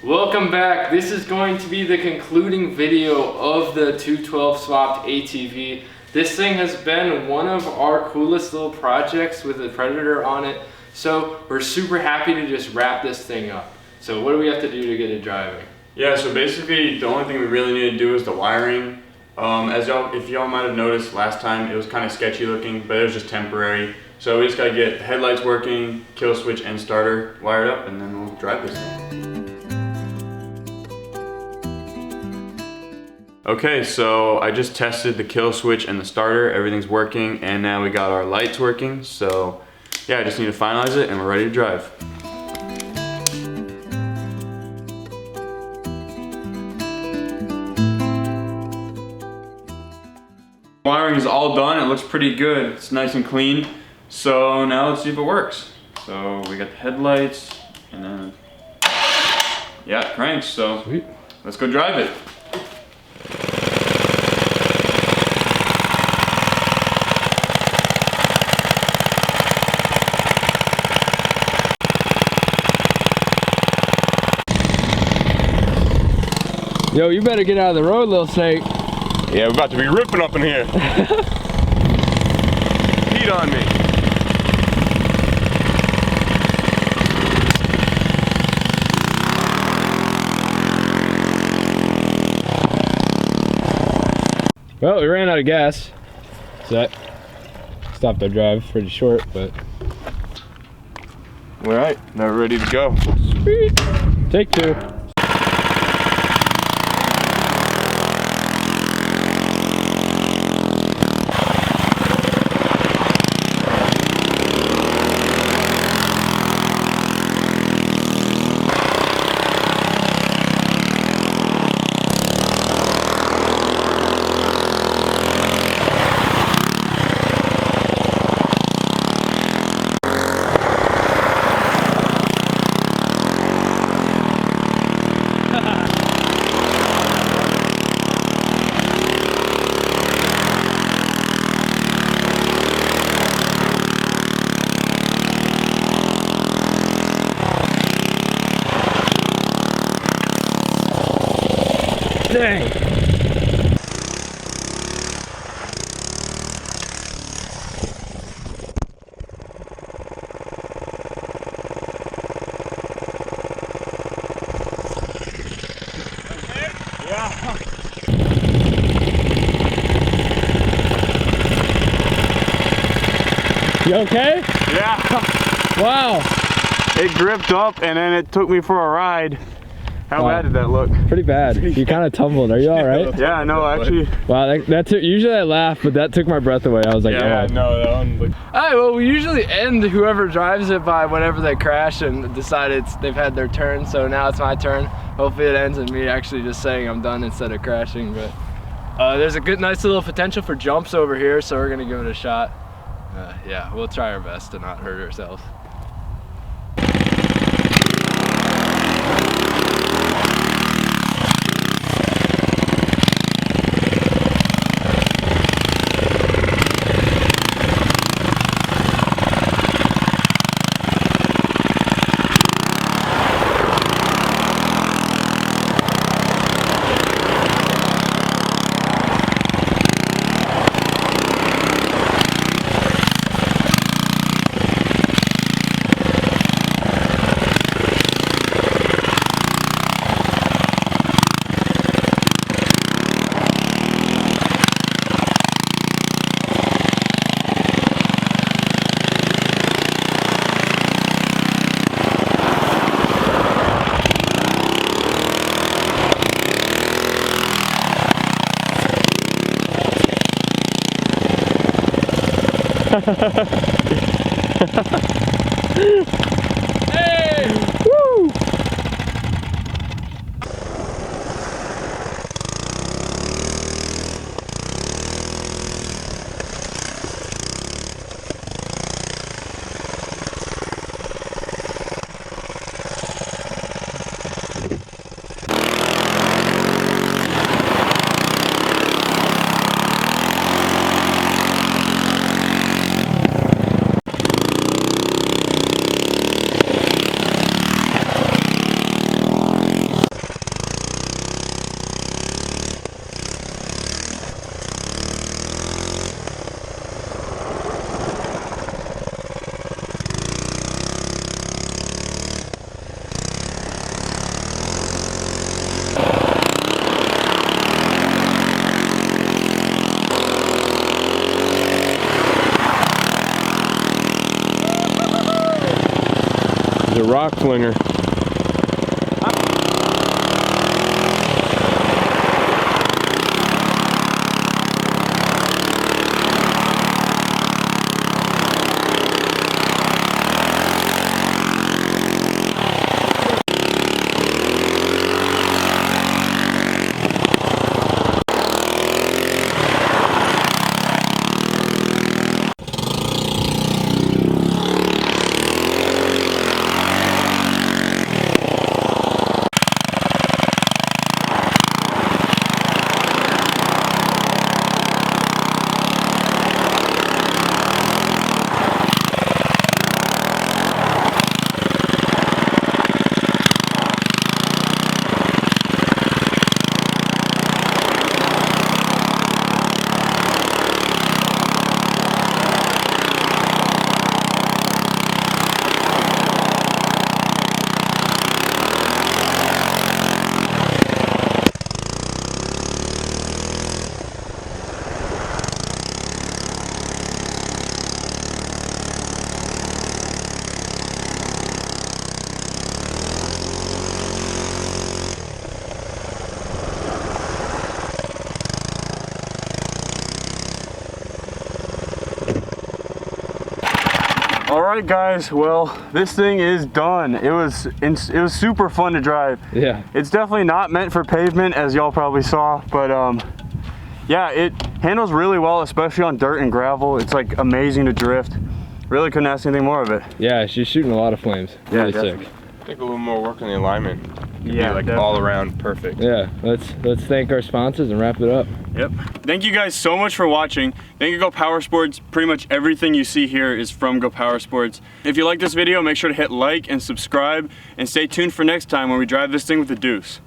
Welcome back. This is going to be the concluding video of the 212 swapped ATV. This thing has been one of our coolest little projects with a Predator on it. So we're super happy to just wrap this thing up. So what do we have to do to get it driving? Yeah, so basically the only thing we really need to do is the wiring. If y'all might have noticed last time, it was kind of sketchy looking, but it was just temporary. So we just gotta get the headlights working, kill switch and starter wired up, and then we'll drive this thing. Okay, so I just tested the kill switch and the starter. Everything's working, and now we got our lights working. So yeah, I just need to finalize it and we're ready to drive. Wiring is all done. It looks pretty good. It's nice and clean. So now let's see if it works. So we got the headlights, and then yeah, it cranks. So sweet. Let's go drive it. Yo, you better get out of the road, little snake. Yeah, we're about to be ripping up in here. Heat on me. Well, we ran out of gas. So that stopped our drive pretty short, but. All right, now we're ready to go. Sweet. Take two. Dang. Yeah. You okay? Yeah. Wow. It gripped up and then it took me for a ride. How bad did that look? Pretty bad. You kind of tumbled. Are you all right? Yeah, no, actually. Wow, that took, usually I laugh, but that took my breath away. I was like, yeah, oh. no, that one looked. All right, well, we usually end whoever drives it by whenever they crash and decide they've had their turn. So now it's my turn. Hopefully it ends in me actually just saying I'm done instead of crashing. But there's a nice little potential for jumps over here, so we're gonna give it a shot. Yeah, we'll try our best to not hurt ourselves. Hey! Woo! rock flinger. All right, guys. Well, this thing is done. It was super fun to drive. Yeah. It's definitely not meant for pavement, as y'all probably saw, but yeah, it handles really well, especially on dirt and gravel. It's like amazing to drift. Really couldn't ask anything more of it. Yeah, she's shooting a lot of flames. Yeah, Really definitely. sick. I think a little more work on the alignment. It'd Yeah, be like definitely. all around perfect. Yeah, let's thank our sponsors and wrap it up. Yep. Thank you guys so much for watching. Thank you, Go Power Sports. Pretty much everything you see here is from Go Power Sports. If you like this video, make sure to hit like and subscribe, and stay tuned for next time when we drive this thing with the Deuce.